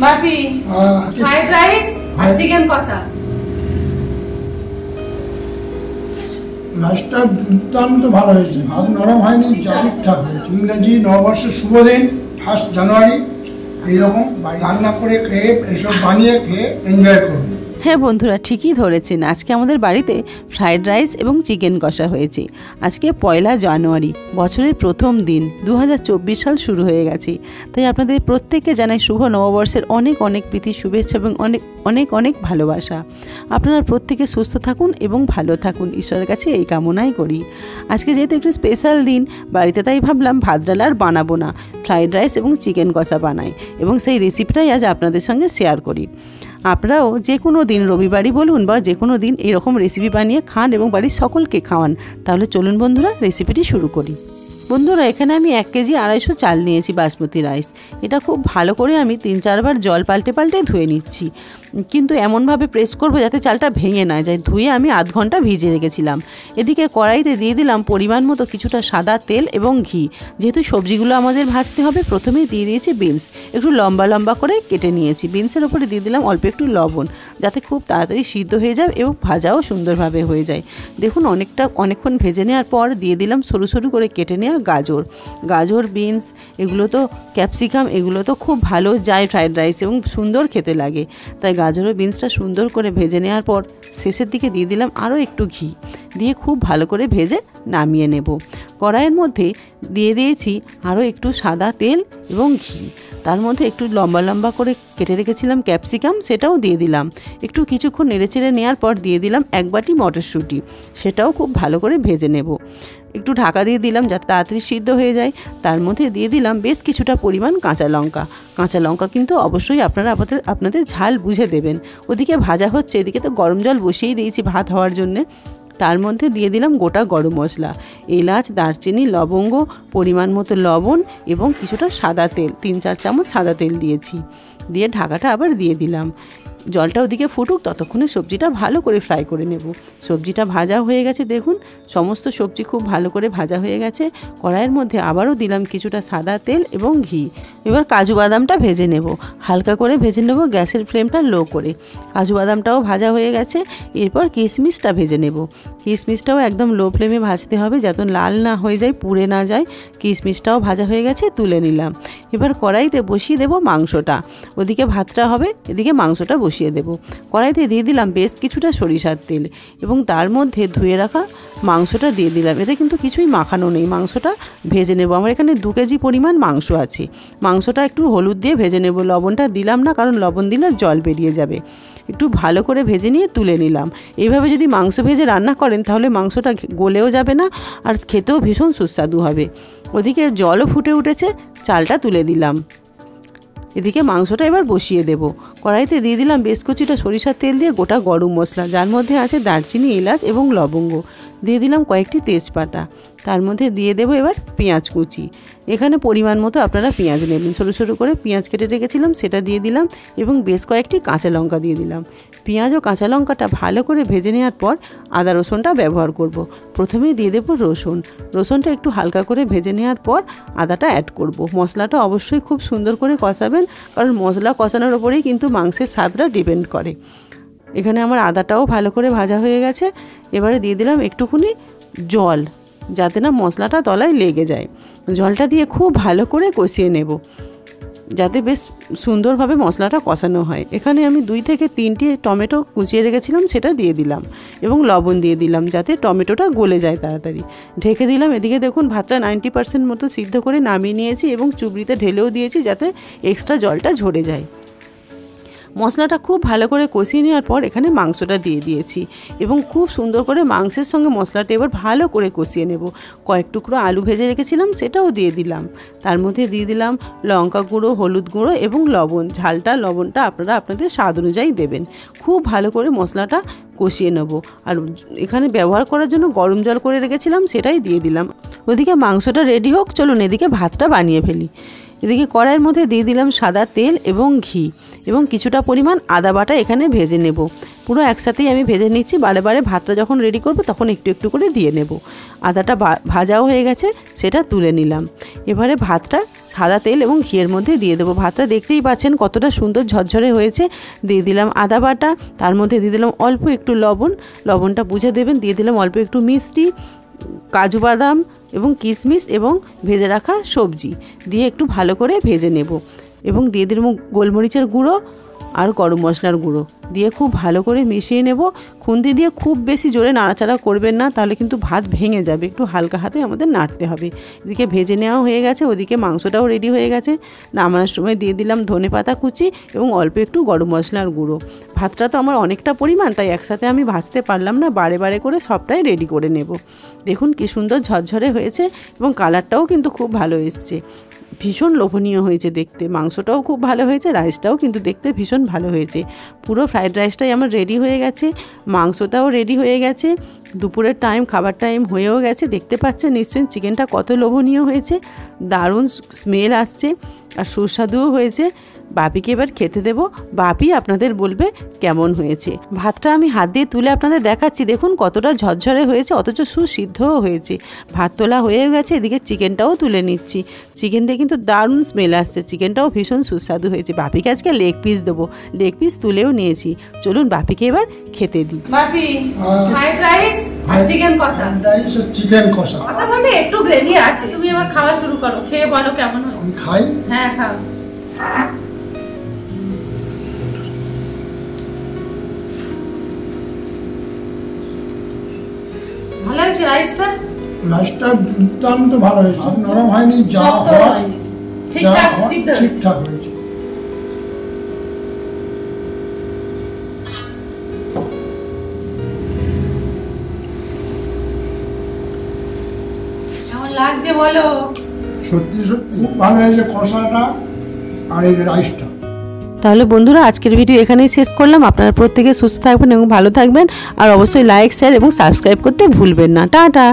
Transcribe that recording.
বাপি fried rice আর chicken কষা। রাইসটা দুর্দান্ত ভালো হয়েছে, ভাত নরম হয়নি, ঠিকঠাক হয়েছে। ইংরেজি নববর্ষের শুভ দিন 1 জানুয়ারি, এইরকম রান্না করে খেয়ে এসব বানিয়ে খেয়ে এনজয় করুন। হ্যাঁ বন্ধুরা, ঠিকই ধরেছেন। আজকে আমাদের বাড়িতে ফ্রাইড রাইস এবং চিকেন কষা হয়েছে। আজকে 1 জানুয়ারি, বছরের প্রথম দিন। 2024 সাল শুরু হয়ে গেছে। তাই আপনাদের প্রত্যেককে জানাই শুভ নববর্ষের অনেক অনেক প্রীতি, শুভেচ্ছা এবং অনেক অনেক অনেক ভালোবাসা। আপনারা প্রত্যেকে সুস্থ থাকুন এবং ভালো থাকুন, ঈশ্বরের কাছে এই কামনাই করি। আজকে যেহেতু একটু স্পেশাল দিন বাড়িতে, তাই ভাবলাম ভাত ডাল আর বানাবো না, ফ্রাইড রাইস এবং চিকেন কষা বানাই এবং সেই রেসিপিটাই আজ আপনাদের সঙ্গে শেয়ার করি। আপনারাও যে কোনো দিন, রবিবারই বলুন বা যে কোনো দিন, এরকম রেসিপি বানিয়ে খান এবং বাড়ির সকলকে খাওয়ান। তাহলে চলুন বন্ধুরা, রেসিপিটি শুরু করি। বন্ধুরা, এখানে আমি 1 কেজি 250 চাল নিয়েছি, বাসমতি রাইস। এটা খুব ভালো করে আমি 3-4 বার জল পাল্টে পাল্টে ধুয়ে নিচ্ছি, কিন্তু এমনভাবে প্রেস করবো যাতে চালটা ভেঙে না যায়। ধুয়ে আমি আধ ঘন্টা ভিজিয়ে রেখেছিলাম। এদিকে কড়াইতে দিয়ে দিলাম পরিমাণ মতো কিছুটা সাদা তেল এবং ঘি। যেহেতু সবজিগুলো আমাদের ভাজতে হবে, প্রথমেই দিয়ে দিয়েছি বিনস, একটু লম্বা লম্বা করে কেটে নিয়েছি। বিনসের ওপরে দিয়ে দিলাম অল্প একটু লবণ, যাতে খুব তাড়াতাড়ি সিদ্ধ হয়ে যায় এবং ভাজাও সুন্দরভাবে হয়ে যায়। দেখুন অনেকক্ষণ ভেজে নেওয়ার পর দিয়ে দিলাম সরু সরু করে কেটে নেওয়া গাজর, বিনস, এগুলো তো ক্যাপসিকাম, এগুলো তো খুব ভালো যায় ফ্রাইড রাইস এবং সুন্দর খেতে লাগে। তাই গাজর ও বিনসটা সুন্দর করে ভেজে নেওয়ার পর শেষের দিকে দিয়ে দিলাম আরও একটু ঘি, দিয়ে খুব ভালো করে ভেজে নামিয়ে নেব। কড়াইয়ের মধ্যে দিয়ে দিয়েছি আরও একটু সাদা তেল এবং ঘি। তার মধ্যে একটু লম্বা লম্বা করে কেটে রেখেছিলাম ক্যাপসিকাম, সেটাও দিয়ে দিলাম। একটু কিছুক্ষণ নেড়েচেড়ে নেওয়ার পর দিয়ে দিলাম 1 বাটি মটরশুঁটি, সেটাও খুব ভালো করে ভেজে নেব। একটু ঢাকা দিয়ে দিলাম যাতে তাড়াতাড়ি সিদ্ধ হয়ে যায়। তার মধ্যে দিয়ে দিলাম বেশ কিছুটা পরিমাণ কাঁচা লঙ্কা কিন্তু অবশ্যই আপনারা আপনাদের ঝাল বুঝে দেবেন। ওদিকে ভাজা হচ্ছে, এদিকে তো গরম জল বসিয়েই দিয়েছি ভাত হওয়ার জন্যে। তার মধ্যে দিয়ে দিলাম গোটা গরম মশলা, এলাচ, দারচিনি, লবঙ্গ, পরিমাণ মতো লবণ এবং কিছুটা সাদা তেল, 3-4 চামচ সাদা তেল দিয়েছি। দিয়ে ঢাকাটা আবার দিয়ে দিলাম। জলটা ওদিকে ফুটুক, ততক্ষণে সবজিটা ভালো করে ফ্রাই করে নেব। সবজিটা ভাজা হয়ে গেছে, দেখুন সমস্ত সবজি খুব ভালো করে ভাজা হয়ে গেছে। কড়াইয়ের মধ্যে আবারও দিলাম কিছুটা সাদা তেল এবং ঘি। এবার কাজু বাদামটা ভেজে নেব, হালকা করে ভেজে নেব, গ্যাসের ফ্লেমটা লো করে। কাজু বাদামটাও ভাজা হয়ে গেছে। এরপর কিশমিশটা ভেজে নেব। কিশমিশটাও একদম লো ফ্লেমে ভাজতে হবে, যাতে লাল না হয়ে যায়, পুড়ে না যায়। কিশমিশটাও ভাজা হয়ে গেছে, তুলে নিলাম। এবার কড়াইতে বসিয়ে দেব মাংসটা। ওদিকে ভাতটা হবে, এদিকে মাংসটা বসিয়ে দেব। কড়াইতে দিয়ে দিলাম বেশ কিছুটা সরিষার তেল এবং তার মধ্যে ধুয়ে রাখা মাংসটা দিয়ে দিলাম। এতে কিন্তু কিছুই মাখানো নেই, মাংসটা ভেজে নেব। আমার এখানে 2 কেজি পরিমাণ মাংস আছে। মাংসটা একটু হলুদ দিয়ে ভেজে নেব, লবণটা দিলাম না, কারণ লবণ দিলে জল বেরিয়ে যাবে। একটু ভালো করে ভেজে নিয়ে তুলে নিলাম। এইভাবে যদি মাংস ভেজে রান্না করেন তাহলে মাংসটা গলেও যাবে না আর খেতেও ভীষণ সুস্বাদু হবে। ওদিকে জলও ফুটে উঠেছে, চালটা তুলে দিলাম। এদিকে মাংসটা এবার বসিয়ে দেব। কড়াইতে দিয়ে দিলাম বেশ কিছুটা সরিষার তেল দিয়ে গোটা গরম মশলা, যার মধ্যে আছে দারচিনি, এলাচ এবং লবঙ্গ। দিয়ে দিলাম কয়েকটি তেজপাতা। তার মধ্যে দিয়ে দেব এবার পেঁয়াজ কুচি। এখানে পরিমাণ মতো আপনারা পেঁয়াজ নেবেন, সরু সরু করে পেঁয়াজ কেটে রেখেছিলাম, সেটা দিয়ে দিলাম এবং বেশ কয়েকটি কাঁচা লঙ্কা দিয়ে দিলাম। পেঁয়াজ ও কাঁচা লঙ্কাটা ভালো করে ভেজে নেওয়ার পর আদা রসুনটা ব্যবহার করব। প্রথমেই দিয়ে দেব রসুনটা একটু হালকা করে ভেজে নেওয়ার পর আদাটা অ্যাড করব। মশলাটা অবশ্যই খুব সুন্দর করে কষাবেন, কারণ মশলা কষানোর ওপরেই কিন্তু মাংসের স্বাদটা ডিপেন্ড করে। এখানে আমার আদাটাও ভালো করে ভাজা হয়ে গেছে। এবারে দিয়ে দিলাম একটুখানি জল, যাতে না মশলাটা তলায় লেগে যায়। জলটা দিয়ে খুব ভালো করে কষিয়ে নেব, যাতে বেশ সুন্দরভাবে মশলাটা কষানো হয়। এখানে আমি 2 থেকে 3টি টমেটো কুচিয়ে রেখেছিলাম, সেটা দিয়ে দিলাম এবং লবণ দিয়ে দিলাম, যাতে টমেটোটা গলে যায় তাড়াতাড়ি। ঢেকে দিলাম। এদিকে দেখুন ভাতটা 90% মতো সিদ্ধ করে নামিয়ে নিয়েছি এবং চুবড়িতে ঢেলেও দিয়েছি, যাতে এক্সট্রা জলটা ঝরে যায়। মশলাটা খুব ভালো করে কষিয়ে নেওয়ার পর এখানে মাংসটা দিয়ে দিয়েছি এবং খুব সুন্দর করে মাংসের সঙ্গে মশলাটা এবার ভালো করে কষিয়ে নেব। কয়েক টুকরো আলু ভেজে রেখেছিলাম, সেটাও দিয়ে দিলাম। তার মধ্যে দিয়ে দিলাম লঙ্কা গুঁড়ো, হলুদ গুঁড়ো এবং লবণ। লবণটা আপনারা আপনাদের স্বাদ অনুযায়ী দেবেন। খুব ভালো করে মশলাটা কষিয়ে নেব। আর এখানে ব্যবহার করার জন্য গরম জল করে রেখেছিলাম, সেটাই দিয়ে দিলাম। ওদিকে মাংসটা রেডি হোক, চলুন এদিকে ভাতটা বানিয়ে ফেলি। এদিকে কড়াইয়ের মধ্যে দিয়ে দিলাম সাদা তেল এবং ঘি এবং কিছুটা পরিমাণ আদা বাটা এখানে ভেজে নেব। পুরো একসাথেই আমি ভেজে নিচ্ছি, বারে বারে ভাতটা যখন রেডি করব তখন একটু একটু করে দিয়ে নেব। আদাটা ভাজাও হয়ে গেছে, সেটা তুলে নিলাম। এবারে ভাতটা সাদা তেল এবং ঘিয়ের মধ্যে দিয়ে দেবো। ভাতটা দেখতেই পাচ্ছেন কতটা সুন্দর ঝরঝরে হয়েছে। দিয়ে দিলাম আদা বাটা, তার মধ্যে দিয়ে দিলাম অল্প একটু লবণ, লবণটা বুঝে দেবেন। দিয়ে দিলাম অল্প একটু মিষ্টি, কাজু বাদাম এবং কিশমিশ এবং ভেজে রাখা সবজি দিয়ে একটু ভালো করে ভেজে নেব। এবং দিয়ে দিলাম গোলমরিচের গুঁড়ো আর গরম মশলার গুঁড়ো দিয়ে খুব ভালো করে মিশিয়ে নেব। খুন্তি দিয়ে খুব বেশি জোরে নাড়াচাড়া করবেন না, তাহলে কিন্তু ভাত ভেঙে যাবে। একটু হালকা হাতে আমাদের নাড়তে হবে। এদিকে ভেজে নেওয়া হয়ে গেছে, ওদিকে মাংসটাও রেডি হয়ে গেছে। নামানোর সময় দিয়ে দিলাম ধনেপাতা কুচি এবং অল্প একটু গরম মশলার গুঁড়ো। ভাতটা তো আমার অনেকটা পরিমাণ, তাই একসাথে আমি ভাজতে পারলাম না, বারে বারে করে সবটাই রেডি করে নেব। দেখুন কি সুন্দর ঝরঝরে হয়েছে এবং কালারটাও কিন্তু খুব ভালো এসছে। ভীষণ লোভনীয় হয়েছে দেখতে। মাংসটাও খুব ভালো হয়েছে, রাইসটাও কিন্তু দেখতে ভীষণ ভালো হয়েছে। পুরো ফ্রাইড রাইসটাই আমার রেডি হয়ে গেছে, মাংসটাও রেডি হয়ে গেছে। দুপুরের টাইম, খাবার টাইম হয়েও গেছে। দেখতে পাচ্ছেন নিশ্চয়ই চিকেনটা কত লোভনীয় হয়েছে, দারুণ স্মেল আসছে আর সুস্বাদুও হয়েছে। বাপিকে এবার খেতে দেব, বাপি আপনাদের বলবে কেমন হয়েছে। ভাতটা আমি হাত দিয়ে তুলে আপনাদের দেখাচ্ছি, দেখুন কতটা ঝরঝরে হয়েছে, অথচ সুসিদ্ধও হয়েছে। ভাত তোলা হয়ে গেছে, এদিকে চিকেনটাও তুলে নিচ্ছি। চিকেন দিয়ে কিন্তু দারুণ স্মেল আসছে, চিকেনটাও ভীষণ সুস্বাদু হয়েছে। বাপিকে আজকে লেগ পিস দেবো, লেগ পিস তুলেও নিয়েছি। চলুন বাপিকে এবার খেতে দিই। বাপি ফ্রাইড রাইস আর চিকেন কষা। রাইস আর চিকেন কষা, কষার সাথে একটু গ্রেভি আছে। তুমি এবার খাওয়া শুরু করো, খেয়ে বলো কেমন হয়েছে। আমি খাই। হ্যাঁ খাও। ভালো হয়েছে রাইসটা? রাইসটা দুর্দান্ত ভালো হয়েছে, নরম হয়নি, যা শক্ত হওয়ার হয়নি, ঠিকঠাক সিদ্ধ হয়েছে। ঠিকঠাক হয়েছে। কেমন লাগছে বলো? সত্যি সত্যি খুব ভালো হয়েছে কষাটা আর এই রাইসটা। তাহলে বন্ধুরা আজকের ভিডিও এখানেই শেষ করলাম। আপনারা প্রত্যেকে সুস্থ থাকবেন এবং ভালো থাকবেন, আর অবশ্যই লাইক, শেয়ার এবং সাবস্ক্রাইব করতে ভুলবেন না। টাটা।